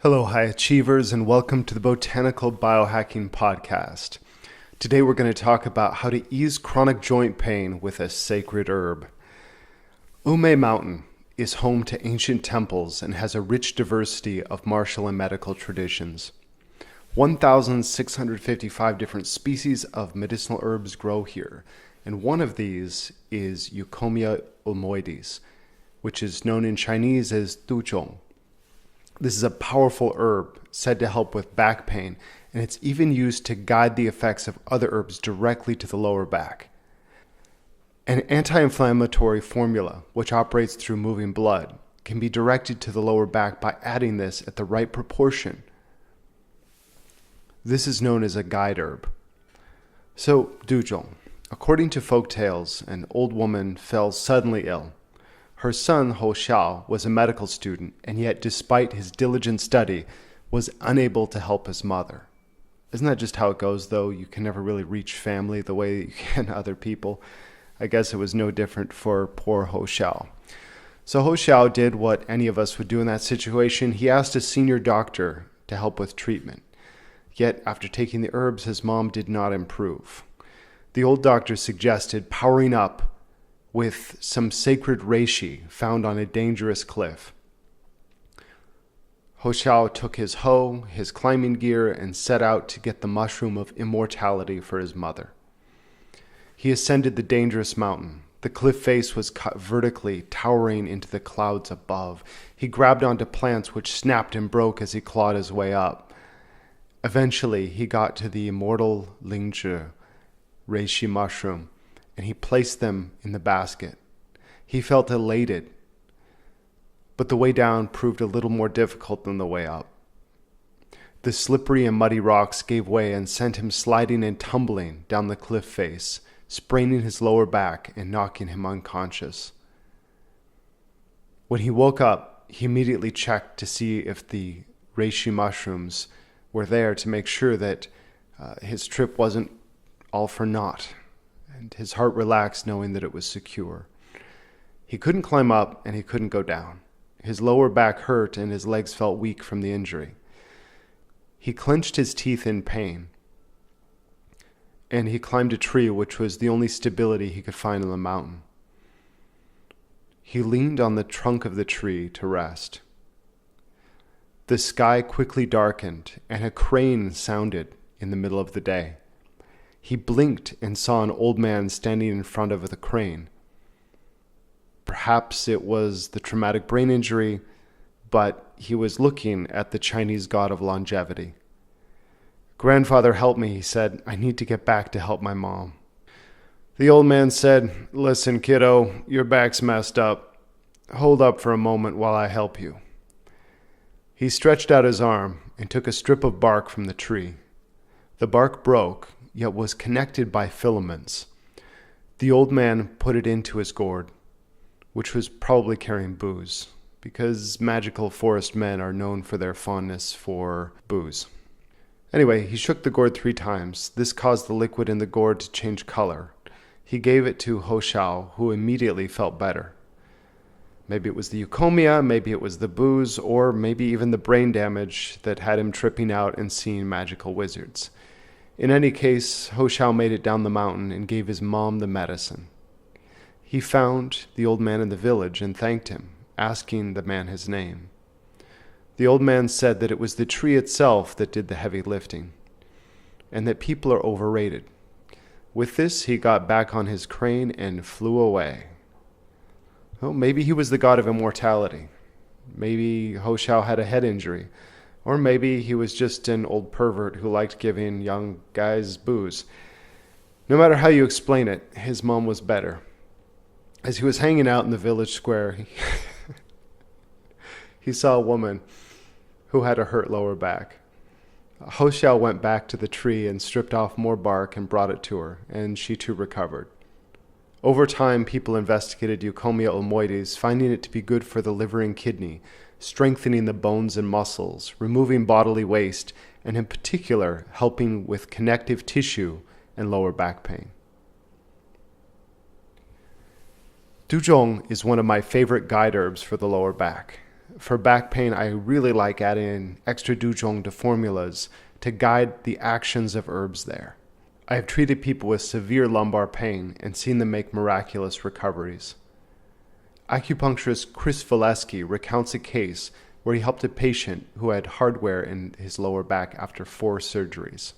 Hello, high achievers, and welcome to the Botanical Biohacking Podcast. Today we're going to talk about how to ease chronic joint pain with a sacred herb. Umei Mountain is home to ancient temples and has a rich diversity of martial and medical traditions. 1,655 different species of medicinal herbs grow here, and one of these is Eucommia ulmoides, which is known in Chinese as Zhong. This is a powerful herb said to help with back pain, and it's even used to guide the effects of other herbs directly to the lower back. An anti-inflammatory formula, which operates through moving blood, can be directed to the lower back by adding this at the right proportion. This is known as a guide herb. So, Zhong, according to folktales, an old woman fell suddenly ill. Her son, Ho Xiao, was a medical student, and yet, despite his diligent study, was unable to help his mother. Isn't that just how it goes, though? You can never really reach family the way you can other people. I guess it was no different for poor Ho Xiao. So Ho Xiao did what any of us would do in that situation. He asked a senior doctor to help with treatment. Yet, after taking the herbs, his mom did not improve. The old doctor suggested powering up with some sacred reishi found on a dangerous cliff. Ho Xiao took his hoe, his climbing gear, and set out to get the mushroom of immortality for his mother. He ascended the dangerous mountain. The cliff face was cut vertically, towering into the clouds above. He grabbed onto plants which snapped and broke as he clawed his way up. Eventually, he got to the immortal lingzhi, reishi mushroom, and he placed them in the basket. He felt elated, but the way down proved a little more difficult than the way up. The slippery and muddy rocks gave way and sent him sliding and tumbling down the cliff face, spraining his lower back and knocking him unconscious. When he woke up, he immediately checked to see if the reishi mushrooms were there to make sure that his trip wasn't all for naught. And his heart relaxed knowing that it was secure. He couldn't climb up and he couldn't go down. His lower back hurt and his legs felt weak from the injury. He clenched his teeth in pain, and he climbed a tree, which was the only stability he could find on the mountain. He leaned on the trunk of the tree to rest. The sky quickly darkened and a crane sounded in the middle of the day. He blinked and saw an old man standing in front of the crane. Perhaps it was the traumatic brain injury, but he was looking at the Chinese god of longevity. "Grandfather, help me," he said. "I need to get back to help my mom." The old man said, "Listen, kiddo, your back's messed up. Hold up for a moment while I help you." He stretched out his arm and took a strip of bark from the tree. The bark broke, yet was connected by filaments. The old man put it into his gourd, which was probably carrying booze, because magical forest men are known for their fondness for booze. Anyway, he shook the gourd 3 times. This caused the liquid in the gourd to change color. He gave it to Ho Xiao, who immediately felt better. Maybe it was the Eucommia, maybe it was the booze, or maybe even the brain damage that had him tripping out and seeing magical wizards. In any case, Ho Xiao made it down the mountain and gave his mom the medicine. He found the old man in the village and thanked him, asking the man his name. The old man said that it was the tree itself that did the heavy lifting, and that people are overrated. With this, he got back on his crane and flew away. Well, maybe he was the god of immortality. Maybe Ho Xiao had a head injury. Or maybe he was just an old pervert who liked giving young guys booze. No matter how you explain it, his mom was better. As he was hanging out in the village square, he saw a woman who had a hurt lower back. Ho Xiao went back to the tree and stripped off more bark and brought it to her, and she too recovered. Over time, people investigated Eucommia ulmoides, finding it to be good for the liver and kidney, strengthening the bones and muscles, removing bodily waste, and in particular, helping with connective tissue and lower back pain. Zhong is one of my favorite guide herbs for the lower back. For back pain, I really like adding extra Zhong to formulas to guide the actions of herbs there. I have treated people with severe lumbar pain and seen them make miraculous recoveries. Acupuncturist Chris Valesky recounts a case where he helped a patient who had hardware in his lower back after 4 surgeries.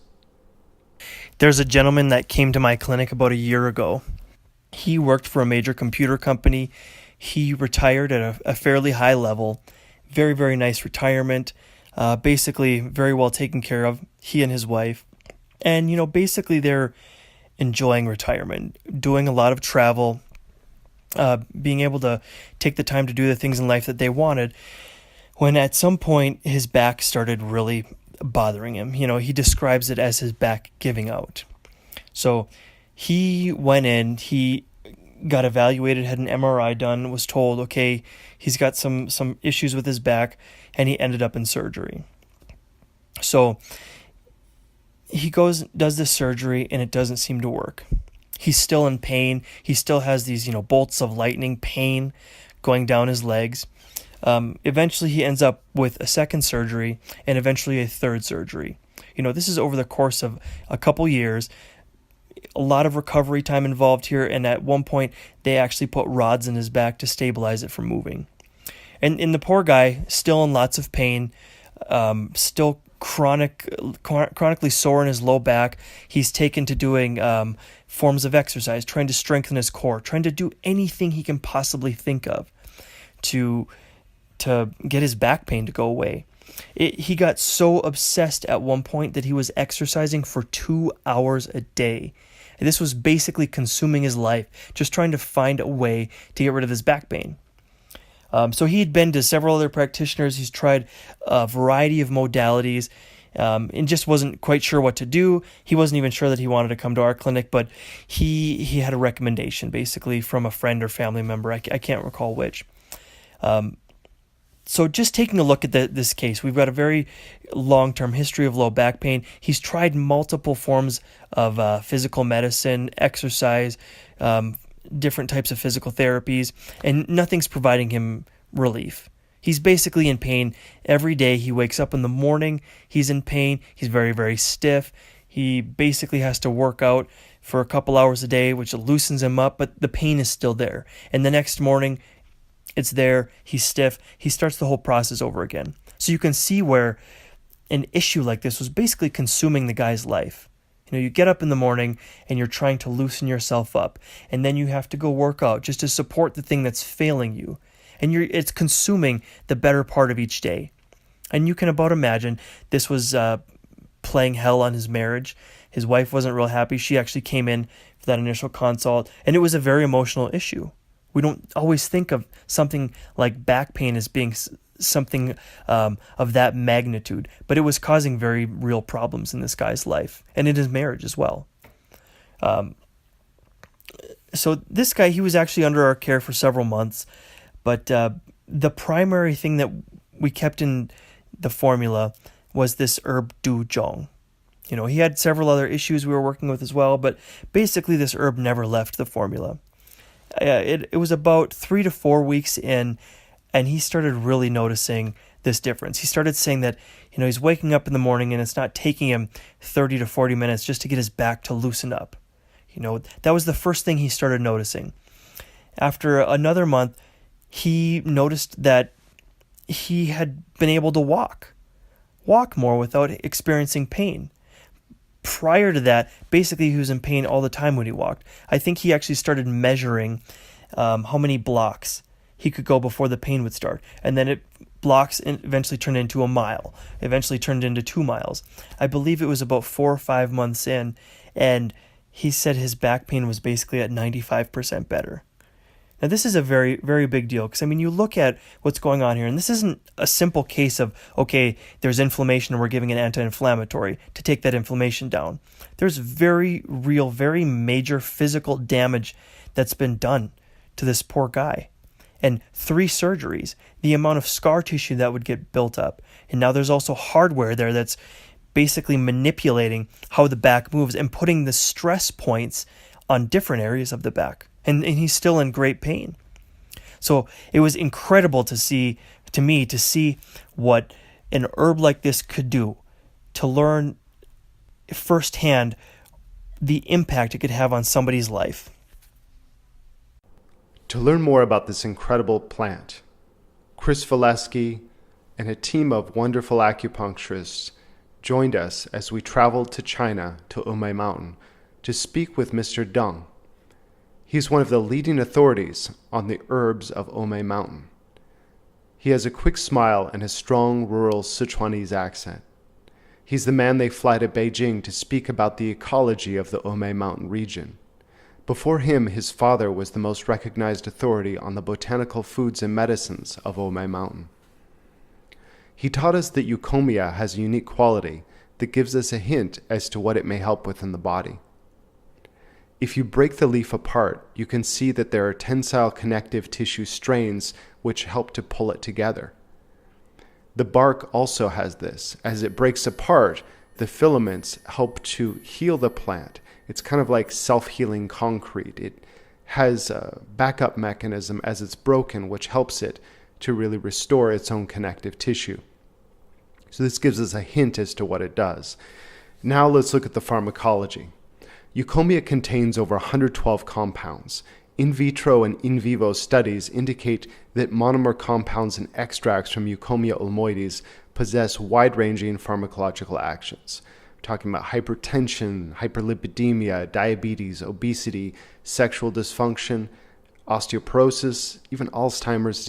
There's a gentleman that came to my clinic about a year ago. He worked for a major computer company. He retired at a fairly high level. Very, very nice retirement. Basically, very well taken care of, he and his wife. And, basically they're enjoying retirement, doing a lot of travel, being able to take the time to do the things in life that they wanted, when at some point his back started really bothering him. He describes it as his back giving out. So he went in, he got evaluated, had an MRI done, was told, okay, he's got some issues with his back, and he ended up in surgery. So he does this surgery, and it doesn't seem to work. He's still in pain. He still has these, bolts of lightning pain going down his legs. Eventually he ends up with a second surgery and eventually a third surgery. This is over the course of a couple years, a lot of recovery time involved here. And at one point they actually put rods in his back to stabilize it from moving. And the poor guy, still in lots of pain, still chronically sore in his low back. He's taken to doing forms of exercise, trying to strengthen his core, trying to do anything he can possibly think of to get his back pain to go away. He got so obsessed at one point that he was exercising for 2 hours a day. And this was basically consuming his life, just trying to find a way to get rid of his back pain. So he had been to several other practitioners. He's tried a variety of modalities and just wasn't quite sure what to do. He wasn't even sure that he wanted to come to our clinic, but he had a recommendation basically from a friend or family member. I can't recall which. So just taking a look at this case, we've got a very long-term history of low back pain. He's tried multiple forms of physical medicine, exercise, different types of physical therapies, and nothing's providing him relief. He's basically in pain every day. He wakes up in the morning, he's in pain, he's very, very stiff. He basically has to work out for a couple hours a day, which loosens him up, but the pain is still there. And the next morning, it's there, he's stiff, he starts the whole process over again. So you can see where an issue like this was basically consuming the guy's life. You get up in the morning and you're trying to loosen yourself up, and then you have to go work out just to support the thing that's failing you. And it's consuming the better part of each day. And you can about imagine this was playing hell on his marriage. His wife wasn't real happy. She actually came in for that initial consult, and it was a very emotional issue. We don't always think of something like back pain as being something of that magnitude, but it was causing very real problems in this guy's life and in his marriage as well. So this guy, he was actually under our care for several months, but the primary thing that we kept in the formula was this herb Zhong. He had several other issues we were working with as well, but basically this herb never left the formula. It was about 3 to 4 weeks in, and he started really noticing this difference. He started saying that, he's waking up in the morning and it's not taking him 30 to 40 minutes just to get his back to loosen up. That was the first thing he started noticing. After another month, he noticed that he had been able to walk more without experiencing pain. Prior to that, basically he was in pain all the time when he walked. I think he actually started measuring how many blocks he could go before the pain would start. And then blocks eventually turned into a mile, eventually turned into 2 miles. I believe it was about 4 or 5 months in, and he said his back pain was basically at 95% better. Now, this is a very, very big deal because, you look at what's going on here, and this isn't a simple case of, okay, there's inflammation and we're giving an anti-inflammatory to take that inflammation down. There's very real, very major physical damage that's been done to this poor guy. And 3 surgeries, the amount of scar tissue that would get built up. And now there's also hardware there that's basically manipulating how the back moves and putting the stress points on different areas of the back. And he's still in great pain. So it was incredible to see to me to see what an herb like this could do, to learn firsthand the impact it could have on somebody's life. To learn more about this incredible plant, Chris Valesky and a team of wonderful acupuncturists joined us as we traveled to China to Umei Mountain to speak with Mr. Zhong. He's one of the leading authorities on the herbs of Umei Mountain. He has a quick smile and a strong rural Sichuanese accent. He's the man they fly to Beijing to speak about the ecology of the Umei Mountain region. Before him, his father was the most recognized authority on the botanical foods and medicines of Umei Mountain. He taught us that Eucommia has a unique quality that gives us a hint as to what it may help with in the body. If you break the leaf apart, you can see that there are tensile connective tissue strains which help to pull it together. The bark also has this. As it breaks apart, the filaments help to heal the plant. It's kind of like self-healing concrete. It has a backup mechanism as it's broken, which helps it to really restore its own connective tissue. So this gives us a hint as to what it does. Now let's look at the pharmacology. Eucommia contains over 112 compounds. In vitro and in vivo studies indicate that monomer compounds and extracts from Eucommia ulmoides possess wide-ranging pharmacological actions. We're talking about hypertension, hyperlipidemia, diabetes, obesity, sexual dysfunction, osteoporosis, even Alzheimer's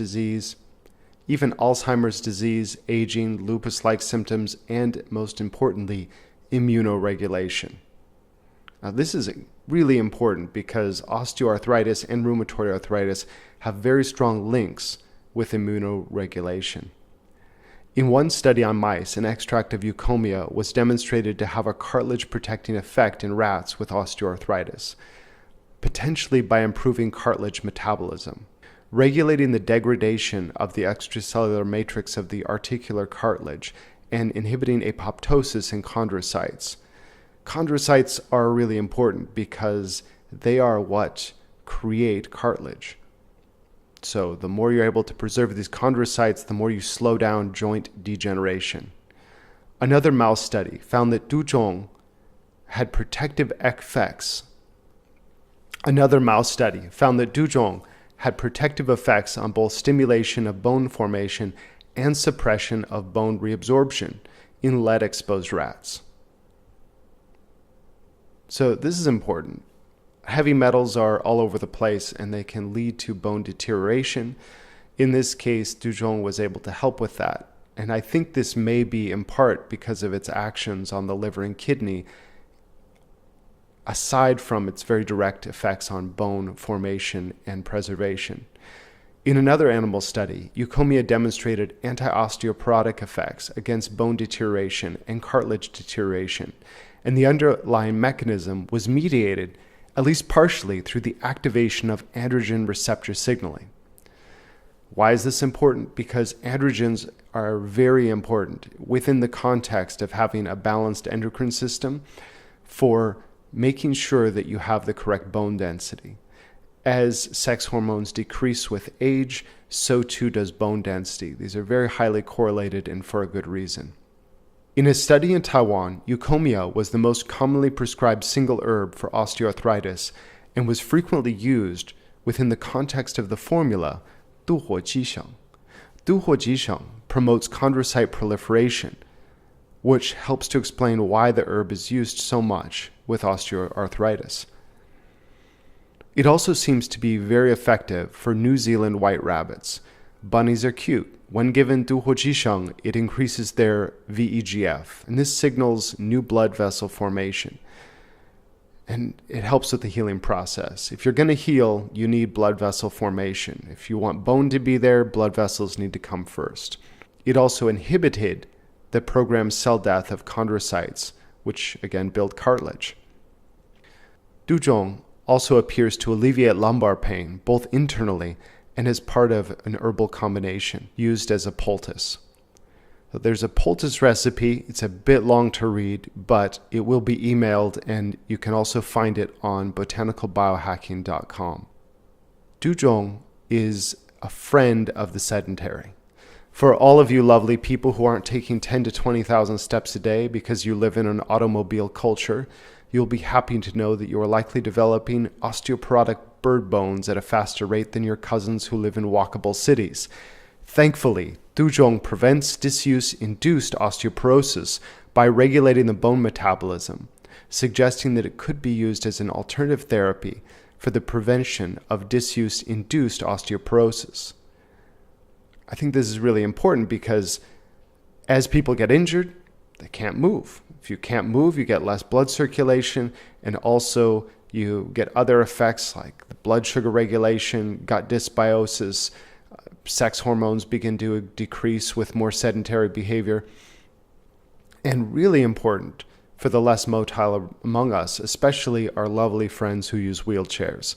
disease, aging, lupus-like symptoms, and most importantly, immunoregulation. Now, this is really important because osteoarthritis and rheumatoid arthritis have very strong links with immunoregulation. In one study on mice, an extract of Eucommia was demonstrated to have a cartilage-protecting effect in rats with osteoarthritis, potentially by improving cartilage metabolism, regulating the degradation of the extracellular matrix of the articular cartilage, and inhibiting apoptosis in chondrocytes. Chondrocytes are really important because they are what create cartilage. So the more you're able to preserve these chondrocytes, the more you slow down joint degeneration. Another mouse study found that Zhong had protective effects. on both stimulation of bone formation and suppression of bone reabsorption in lead-exposed rats. So this is important. Heavy metals are all over the place and they can lead to bone deterioration. In this case, Zhong was able to help with that. And I think this may be in part because of its actions on the liver and kidney, aside from its very direct effects on bone formation and preservation. In another animal study, Eucommia demonstrated anti-osteoporotic effects against bone deterioration and cartilage deterioration, and the underlying mechanism was mediated, at least partially, through the activation of androgen receptor signaling. Why is this important? Because androgens are very important within the context of having a balanced endocrine system for making sure that you have the correct bone density. As sex hormones decrease with age, so too does bone density. These are very highly correlated and for a good reason. In a study in Taiwan, Eucommia was the most commonly prescribed single herb for osteoarthritis and was frequently used within the context of the formula 杜火鸡省. 杜火鸡省 promotes chondrocyte proliferation, which helps to explain why the herb is used so much with osteoarthritis. It also seems to be very effective for New Zealand white rabbits. Bunnies are cute. When given 杜火鸡省, it increases their VEGF, and this signals new blood vessel formation. And it helps with the healing process. If you're going to heal, you need blood vessel formation. If you want bone to be there, blood vessels need to come first. It also inhibited the programmed cell death of chondrocytes, which again build cartilage. Zhong also appears to alleviate lumbar pain, both internally and as part of an herbal combination used as a poultice. So there's a poultice recipe. It's a bit long to read, but it will be emailed, and you can also find it on botanicalbiohacking.com. Zhong is a friend of the sedentary. For all of you lovely people who aren't taking 10 to 20,000 steps a day because you live in an automobile culture, you'll be happy to know that you are likely developing osteoporotic bird bones at a faster rate than your cousins who live in walkable cities. Thankfully, Zhong prevents disuse-induced osteoporosis by regulating the bone metabolism, suggesting that it could be used as an alternative therapy for the prevention of disuse-induced osteoporosis. I think this is really important because as people get injured, they can't move. If you can't move, you get less blood circulation, and also you get other effects like the blood sugar regulation, gut dysbiosis, sex hormones begin to decrease with more sedentary behavior. And really important for the less motile among us, especially our lovely friends who use wheelchairs.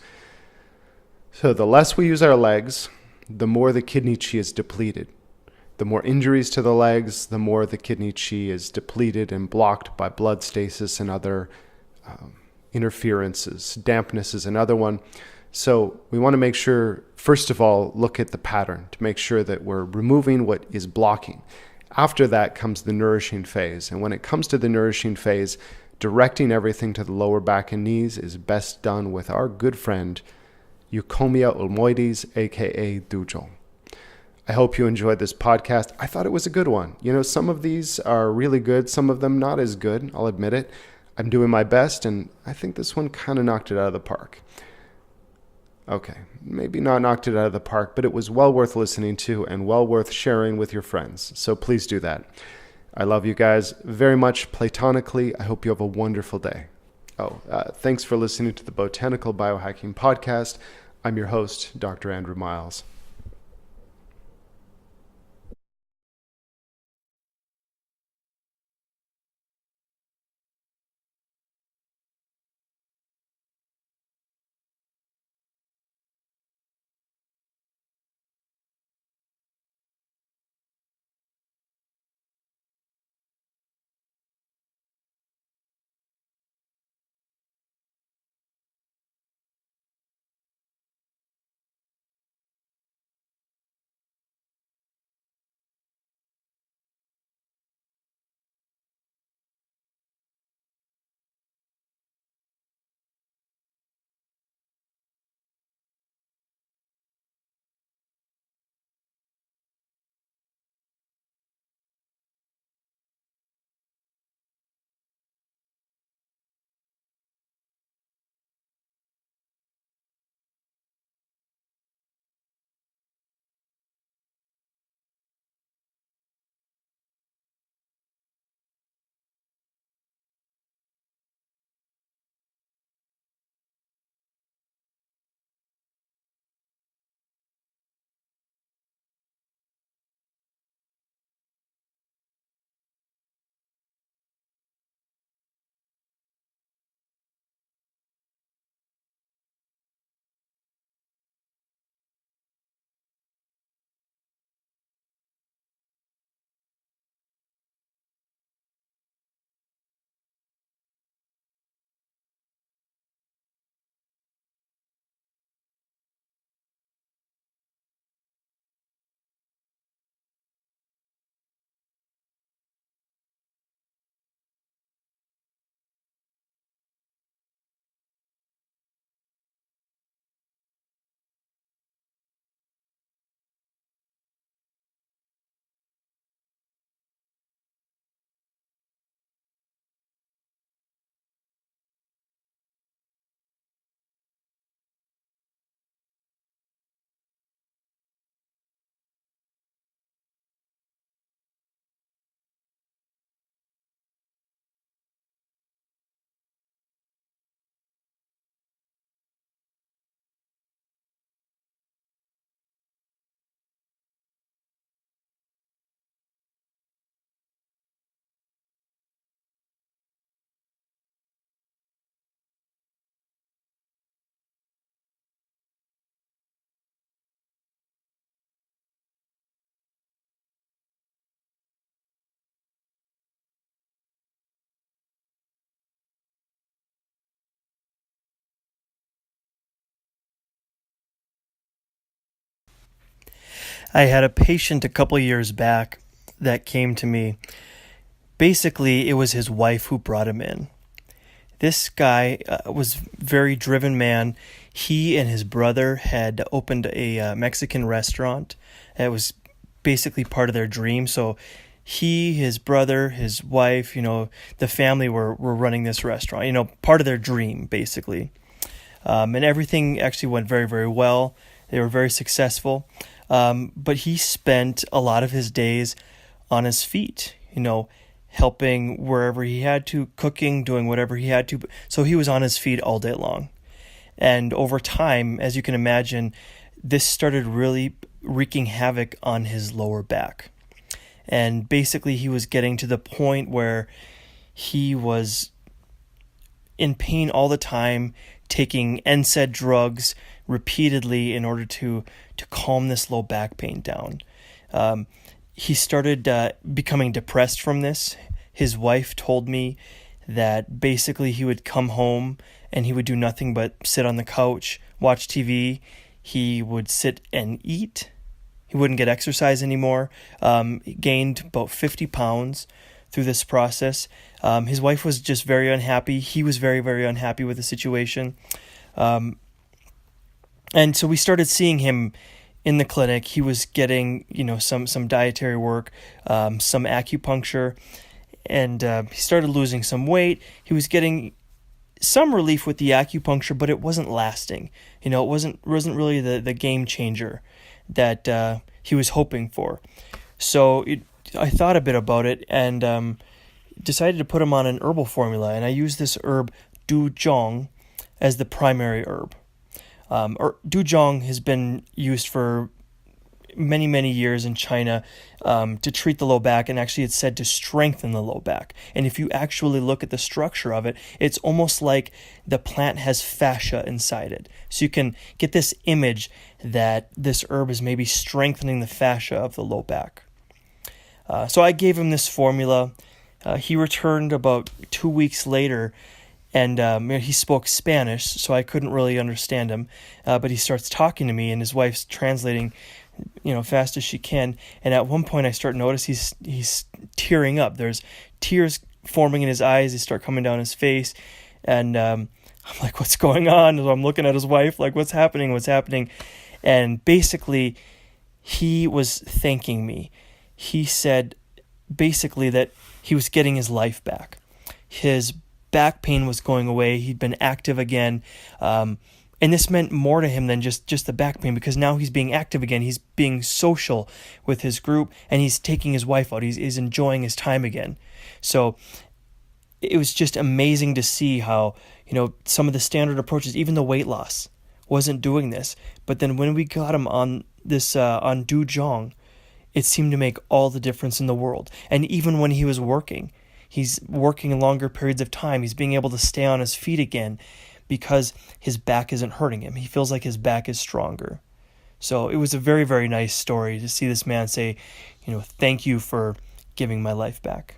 So the less we use our legs, the more the kidney qi is depleted. The more injuries to the legs, the more the kidney qi is depleted and blocked by blood stasis and other interferences. Dampness is another one. So we want to make sure, first of all, look at the pattern to make sure that we're removing what is blocking. After that comes the nourishing phase. And when it comes to the nourishing phase, directing everything to the lower back and knees is best done with our good friend, Eucommia ulmoides, aka Zhong. I hope you enjoyed this podcast. I thought it was a good one. You know, some of these are really good, some of them not as good, I'll admit it. I'm doing my best, and I think this one kind of knocked it out of the park. Okay, maybe not knocked it out of the park, but it was well worth listening to and well worth sharing with your friends. So please do that. I love you guys very much platonically. I hope you have a wonderful day. Thanks for listening to the Botanical Biohacking Podcast. I'm your host, Dr. Andrew Miles. I had a patient a couple years back that came to me. Basically, it was his wife who brought him in. This guy was a very driven man. He and his brother had opened a Mexican restaurant. It was basically part of their dream. So he, his brother, his wife, the family were running this restaurant, part of their dream, basically. And everything actually went very, very well. They were very successful. But he spent a lot of his days on his feet, helping wherever he had to, cooking, doing whatever he had to. So he was on his feet all day long. And over time, as you can imagine, this started really wreaking havoc on his lower back. And basically he was getting to the point where he was in pain all the time, taking NSAID drugs repeatedly in order to calm this low back pain down. He started becoming depressed from this. His wife told me that basically he would come home and he would do nothing but sit on the couch, watch TV. He would sit and eat. He wouldn't get exercise anymore. He gained about 50 pounds through this process. His wife was just very unhappy. He was very, very unhappy with the situation. And so we started seeing him in the clinic. He was getting, some dietary work, some acupuncture, and he started losing some weight. He was getting some relief with the acupuncture, but it wasn't lasting. It wasn't really the game changer that he was hoping for. So I thought a bit about it and decided to put him on an herbal formula, and I used this herb Zhong as the primary herb. Zhong has been used for many, many years in China to treat the low back, and actually it's said to strengthen the low back. And if you actually look at the structure of it, it's almost like the plant has fascia inside it. So you can get this image that this herb is maybe strengthening the fascia of the low back. So I gave him this formula. He returned about 2 weeks later, and he spoke Spanish, so I couldn't really understand him. But he starts talking to me, and his wife's translating, fast as she can. And at one point, I start to notice he's tearing up. There's tears forming in his eyes. They start coming down his face, and I'm like, "What's going on?" So I'm looking at his wife, like, "What's happening? What's happening?" And basically, he was thanking me. He said, basically, that he was getting his life back. His back pain was going away. He'd been active again. And this meant more to him than just the back pain, because now he's being active again. He's being social with his group, and he's taking his wife out. He's enjoying his time again. So it was just amazing to see how, some of the standard approaches, even the weight loss, wasn't doing this. But then when we got him on this, on Zhong, it seemed to make all the difference in the world. And even when he was working, he's working longer periods of time. He's being able to stay on his feet again because his back isn't hurting him. He feels like his back is stronger. So it was a very, very nice story to see this man say, thank you for giving my life back.